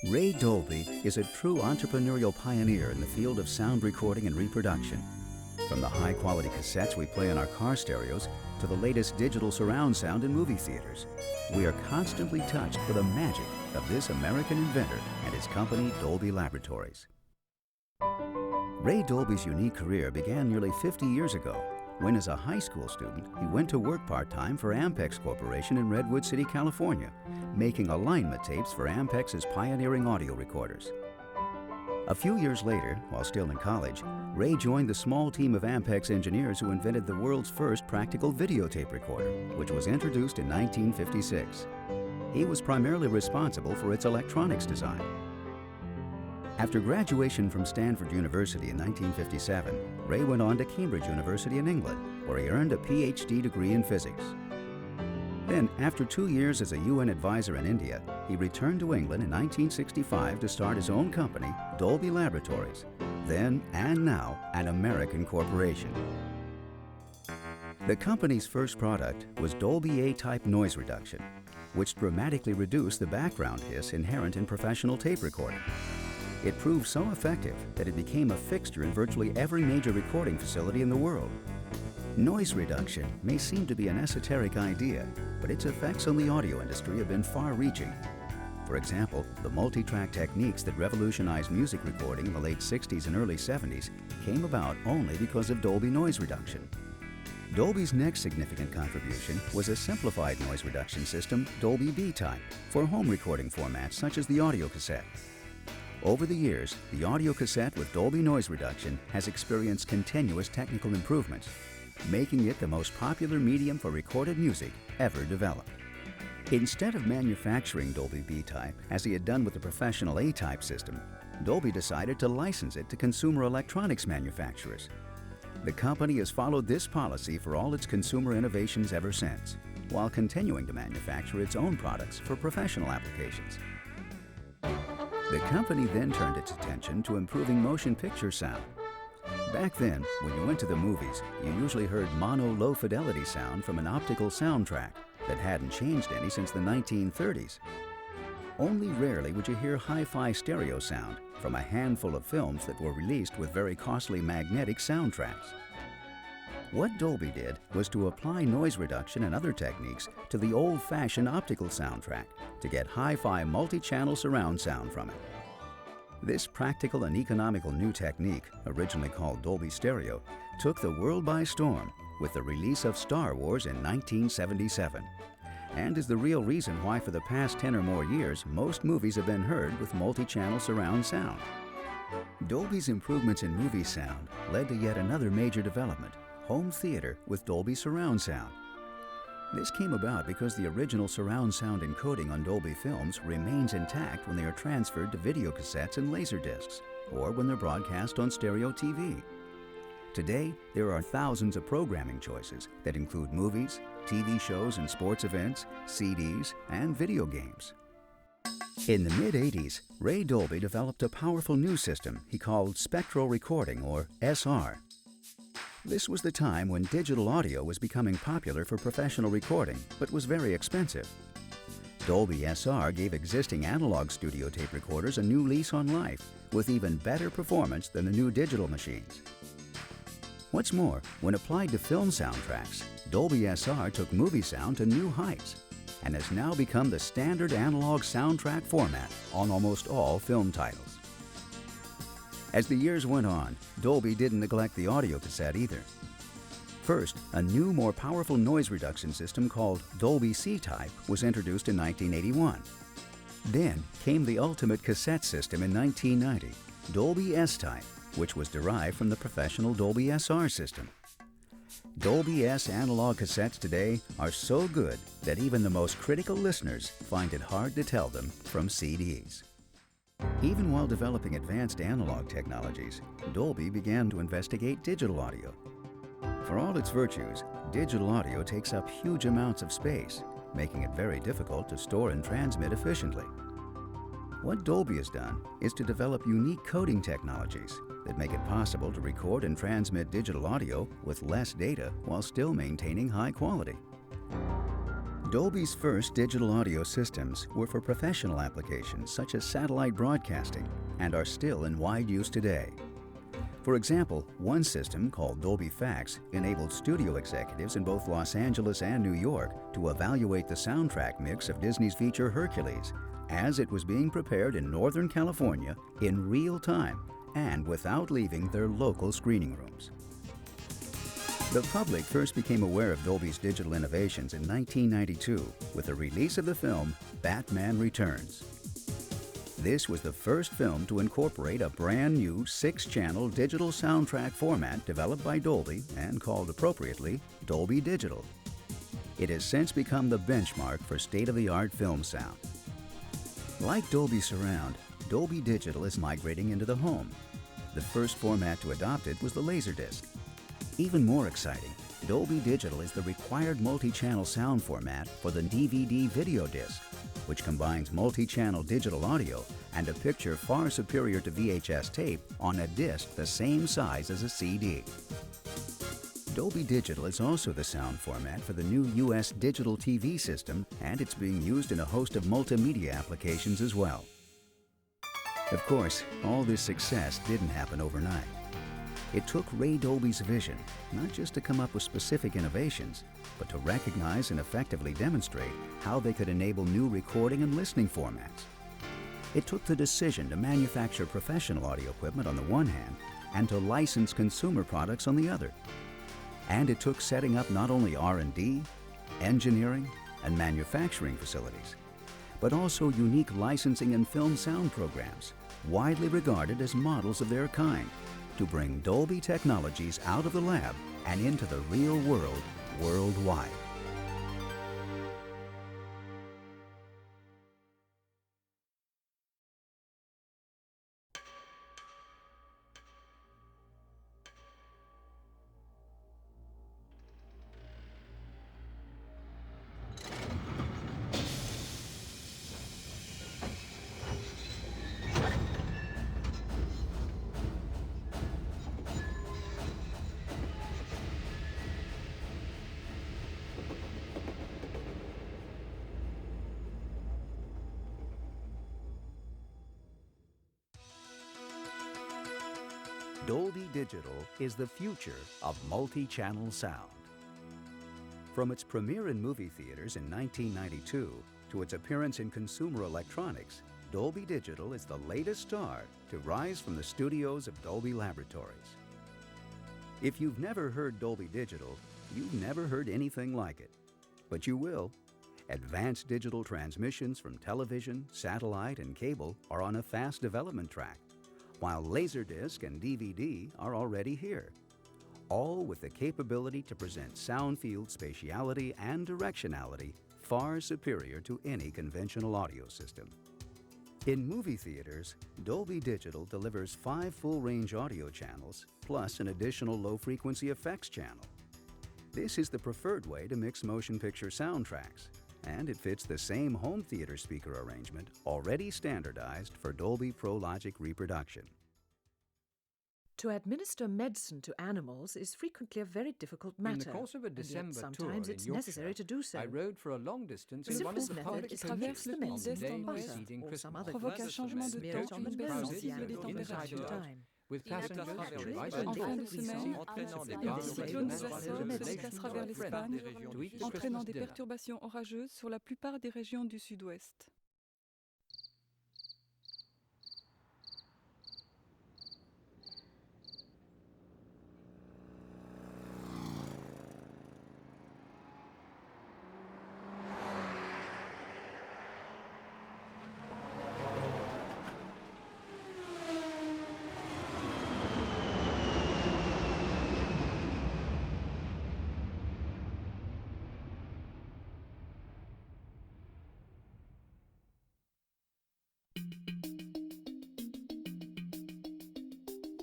Ray Dolby is a true entrepreneurial pioneer in the field of sound recording and reproduction. From the high-quality cassettes we play on our car stereos to the latest digital surround sound in movie theaters, we are constantly touched by the magic of this American inventor and his company, Dolby Laboratories. Ray Dolby's unique career began nearly 50 years ago when, as a high school student, he went to work part-time for Ampex Corporation in Redwood City, California, making alignment tapes for Ampex's pioneering audio recorders. A few years later, while still in college, Ray joined the small team of Ampex engineers who invented the world's first practical videotape recorder, which was introduced in 1956. He was primarily responsible for its electronics design. After graduation from Stanford University in 1957, Ray went on to Cambridge University in England, where he earned a PhD degree in physics. Then, after 2 years as a UN advisor in India, he returned to England in 1965 to start his own company, Dolby Laboratories, then and now an American corporation. The company's first product was Dolby A-type noise reduction, which dramatically reduced the background hiss inherent in professional tape recording. It proved so effective that it became a fixture in virtually every major recording facility in the world. Noise reduction may seem to be an esoteric idea, but its effects on the audio industry have been far-reaching. For example, the multi-track techniques that revolutionized music recording in the late 60s and early 70s came about only because of Dolby noise reduction. Dolby's next significant contribution was a simplified noise reduction system, Dolby B-type, for home recording formats such as the audio cassette. Over the years, the audio cassette with Dolby noise reduction has experienced continuous technical improvements, making it the most popular medium for recorded music ever developed. Instead of manufacturing Dolby B-type, as he had done with the professional A-type system, Dolby decided to license it to consumer electronics manufacturers. The company has followed this policy for all its consumer innovations ever since, while continuing to manufacture its own products for professional applications. The company then turned its attention to improving motion picture sound. Back then, when you went to the movies, you usually heard mono low-fidelity sound from an optical soundtrack that hadn't changed any since the 1930s. Only rarely would you hear hi-fi stereo sound from a handful of films that were released with very costly magnetic soundtracks. What Dolby did was to apply noise reduction and other techniques to the old-fashioned optical soundtrack to get hi-fi multi-channel surround sound from it. This practical and economical new technique, originally called Dolby Stereo, took the world by storm with the release of Star Wars in 1977, and is the real reason why for the past 10 or more years most movies have been heard with multi-channel surround sound. Dolby's improvements in movie sound led to yet another major development: home theater with Dolby surround sound. This came about because the original surround sound encoding on Dolby films remains intact when they are transferred to video cassettes and laserdiscs, or when they're broadcast on stereo TV. Today, there are thousands of programming choices that include movies, TV shows and sports events, CDs, and video games. In the mid-'80s, Ray Dolby developed a powerful new system he called spectral recording, or SR. This was the time when digital audio was becoming popular for professional recording, but was very expensive. Dolby SR gave existing analog studio tape recorders a new lease on life, with even better performance than the new digital machines. What's more, when applied to film soundtracks, Dolby SR took movie sound to new heights, and has now become the standard analog soundtrack format on almost all film titles. As the years went on, Dolby didn't neglect the audio cassette either. First, a new, more powerful noise reduction system called Dolby C-type was introduced in 1981. Then came the ultimate cassette system in 1990, Dolby S-type, which was derived from the professional Dolby SR system. Dolby S analog cassettes today are so good that even the most critical listeners find it hard to tell them from CDs. Even while developing advanced analog technologies, Dolby began to investigate digital audio. For all its virtues, digital audio takes up huge amounts of space, making it very difficult to store and transmit efficiently. What Dolby has done is to develop unique coding technologies that make it possible to record and transmit digital audio with less data while still maintaining high quality. Dolby's first digital audio systems were for professional applications such as satellite broadcasting and are still in wide use today. For example, one system called Dolby Fax enabled studio executives in both Los Angeles and New York to evaluate the soundtrack mix of Disney's feature Hercules as it was being prepared in Northern California in real time and without leaving their local screening rooms. The public first became aware of Dolby's digital innovations in 1992 with the release of the film Batman Returns. This was the first film to incorporate a brand new 6-channel digital soundtrack format developed by Dolby and called appropriately Dolby Digital. It has since become the benchmark for state-of-the-art film sound. Like Dolby Surround, Dolby Digital is migrating into the home. The first format to adopt it was the Laserdisc. Even more exciting, Dolby Digital is the required multi-channel sound format for the DVD video disc, which combines multi-channel digital audio and a picture far superior to VHS tape on a disc the same size as a CD. Dolby Digital is also the sound format for the new US digital TV system, and it's being used in a host of multimedia applications as well. Of course, all this success didn't happen overnight. It took Ray Dolby's vision, not just to come up with specific innovations, but to recognize and effectively demonstrate how they could enable new recording and listening formats. It took the decision to manufacture professional audio equipment on the one hand and to license consumer products on the other. And it took setting up not only R&D, engineering, and manufacturing facilities, but also unique licensing and film sound programs, widely regarded as models of their kind, to bring Dolby technologies out of the lab and into the real world worldwide. Dolby Digital is the future of multi-channel sound. From its premiere in movie theaters in 1992 to its appearance in consumer electronics, Dolby Digital is the latest star to rise from the studios of Dolby Laboratories. If you've never heard Dolby Digital, you've never heard anything like it. But you will. Advanced digital transmissions from television, satellite, and cable are on a fast development track, while Laserdisc and DVD are already here, all with the capability to present sound field spatiality and directionality far superior to any conventional audio system. In movie theaters, Dolby Digital delivers 5 full-range audio channels plus an additional low-frequency effects channel. This is the preferred way to mix motion picture soundtracks, and it fits the same home theater speaker arrangement already standardized for Dolby Pro Logic reproduction. To administer medicine to animals is frequently a very difficult matter. In the course of a December tour sometimes in it's Yorkshire, necessary to do so. I rode for a long distance The in one of simplest the method public is to mix the on medicine the day with butter preceding or some Christmas. other provoque un changement de Smear temps it on the qui bones baisse and les from time to températures. time. With passengers After arriving En fin de After semaine, After un cyclone nous assomme et se déplacera vers l'Espagne, to eat the entraînant Christmas des dinner. perturbations orageuses sur la plupart des régions du sud-ouest.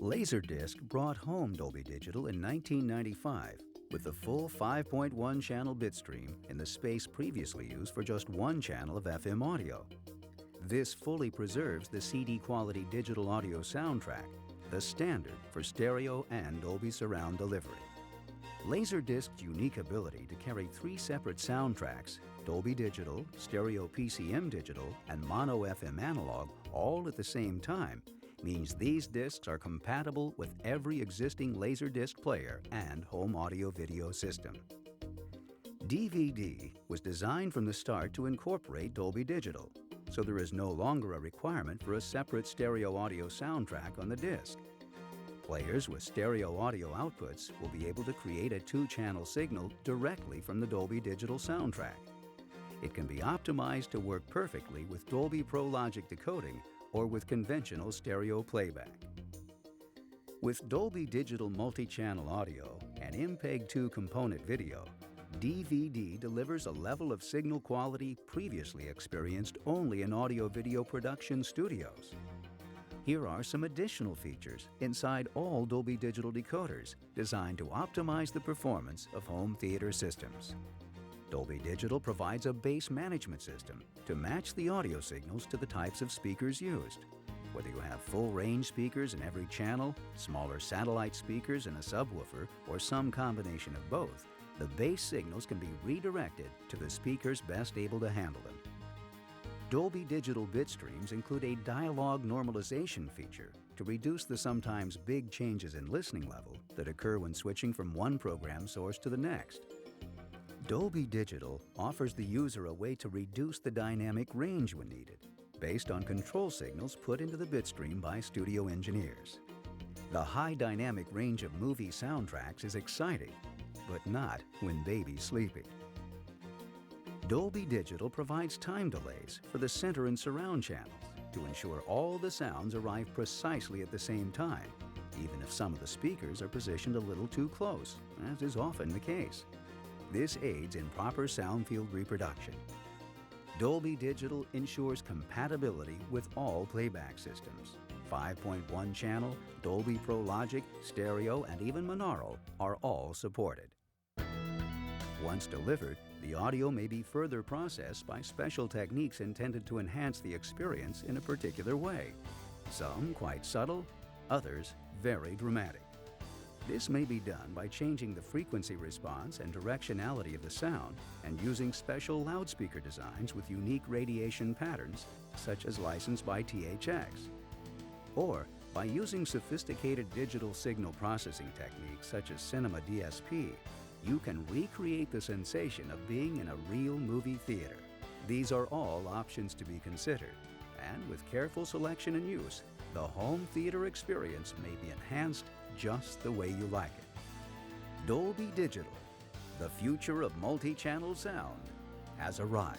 Laserdisc brought home Dolby Digital in 1995 with the full 5.1 channel bitstream in the space previously used for just one channel of FM audio. This fully preserves the CD quality digital audio soundtrack, the standard for stereo and Dolby Surround delivery. Laserdisc's unique ability to carry 3 separate soundtracks, Dolby Digital, Stereo PCM Digital, and Mono FM Analog, all at the same time, means these discs are compatible with every existing Laserdisc player and home audio-video system. DVD was designed from the start to incorporate Dolby Digital, so there is no longer a requirement for a separate stereo audio soundtrack on the disc. Players with stereo audio outputs will be able to create a 2-channel signal directly from the Dolby Digital soundtrack. It can be optimized to work perfectly with Dolby Pro Logic decoding or with conventional stereo playback. With Dolby Digital multi-channel audio and MPEG-2 component video, DVD delivers a level of signal quality previously experienced only in audio-video production studios. Here are some additional features inside all Dolby Digital decoders designed to optimize the performance of home theater systems. Dolby Digital provides a bass management system to match the audio signals to the types of speakers used. Whether you have full-range speakers in every channel, smaller satellite speakers and a subwoofer, or some combination of both, the bass signals can be redirected to the speakers best able to handle them. Dolby Digital bit streams include a dialogue normalization feature to reduce the sometimes big changes in listening level that occur when switching from one program source to the next. Dolby Digital offers the user a way to reduce the dynamic range when needed, based on control signals put into the bitstream by studio engineers. The high dynamic range of movie soundtracks is exciting, but not when baby's sleeping. Dolby Digital provides time delays for the center and surround channels to ensure all the sounds arrive precisely at the same time, even if some of the speakers are positioned a little too close, as is often the case. This aids in proper sound field reproduction. Dolby Digital ensures compatibility with all playback systems. 5.1 channel, Dolby Pro Logic, stereo, and even monaural are all supported. Once delivered, the audio may be further processed by special techniques intended to enhance the experience in a particular way. Some quite subtle, others very dramatic. This may be done by changing the frequency response and directionality of the sound and using special loudspeaker designs with unique radiation patterns, such as licensed by THX. Or by using sophisticated digital signal processing techniques such as Cinema DSP, you can recreate the sensation of being in a real movie theater. These are all options to be considered, and with careful selection and use, the home theater experience may be enhanced just the way you like it. Dolby Digital, the future of multi-channel sound, has arrived.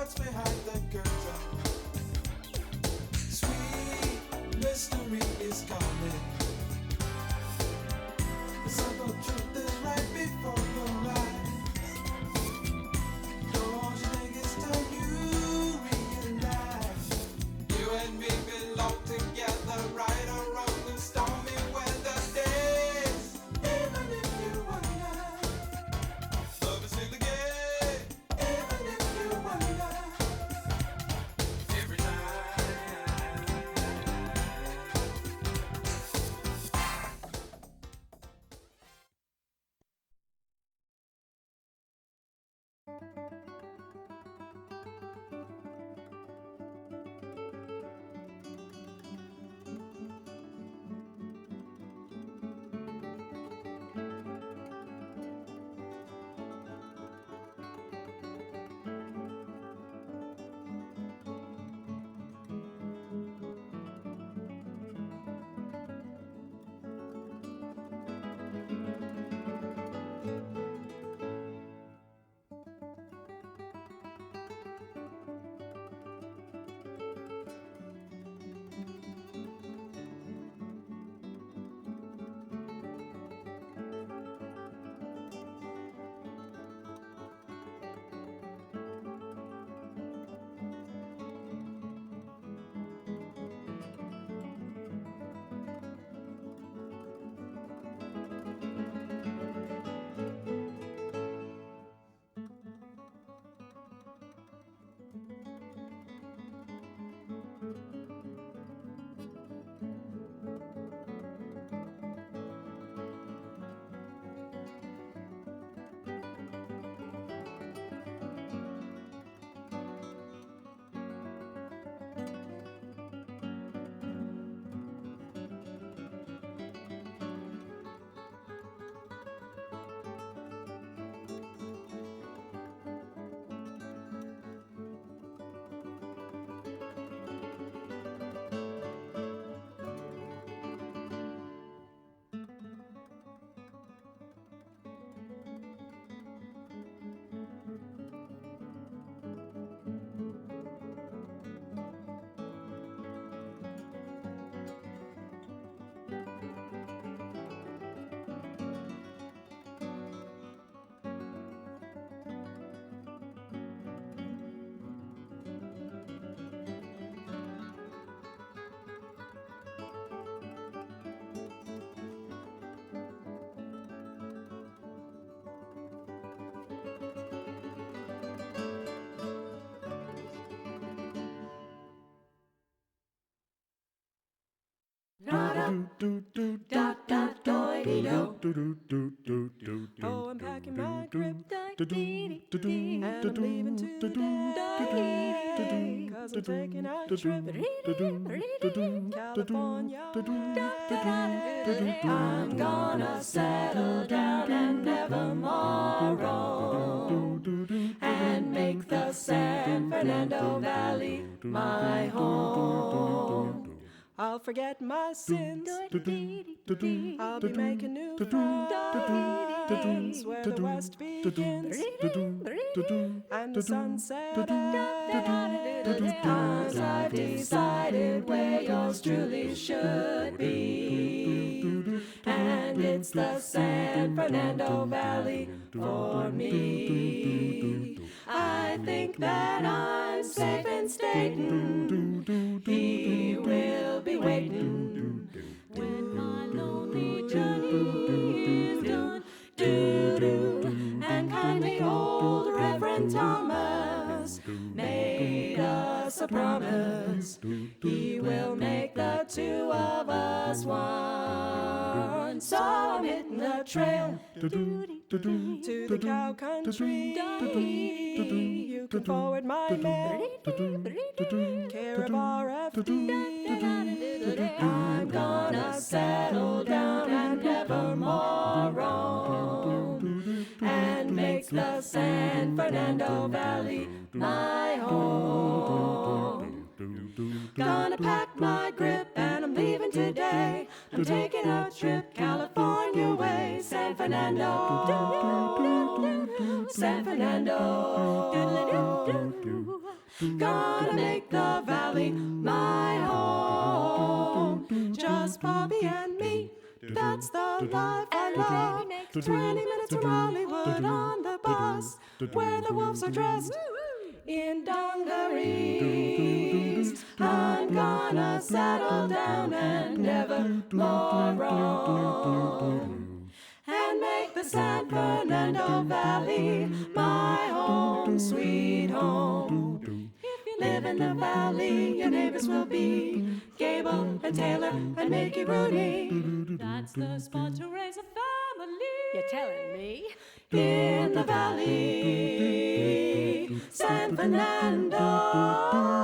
what's behind the curtain. Sweet mystery is coming. The simple truth is right before your eyes. Don't you think it's time you realize you and me belong together, right or wrong, the stormy weather days. Even if you wonder, love is still the game. Even if you wonder, every night. Oh, I'm packing my grip, and I'm leaving today, 'cause I'm taking a trip to California. I'm gonna settle down and nevermore roam, and make the San Fernando Valley my home. I'll forget my sins. I'll be making new friends where the west begins and the sunset ends. 'Cause I've decided where yours truly should be, and it's the San Fernando Valley for me. I think that I'm safe in stating he will be waiting when my lonely journey is done. And kindly old Reverend Thomas made us a promise. He will make the two of us one. So I'm hitting the trail to the cow country. You can forward my mail, care of RFD. I'm gonna settle down and nevermore roam, and make the San Fernando Valley my home. Gonna pack my grip and I'm leaving today. I'm taking a trip California way. San Fernando, San Fernando. Gonna make the valley my home. Just Bobby and me, that's the life I love. 20 minutes from Hollywood on the bus, where the wolves are dressed in dungarees. I'm gonna settle down and never more roam, and make the San Fernando Valley my home, sweet home. If you live in the valley, your neighbors will be Gable and Taylor and Mickey Rooney. That's the spot to raise a family. You're telling me? In the valley, San Fernando.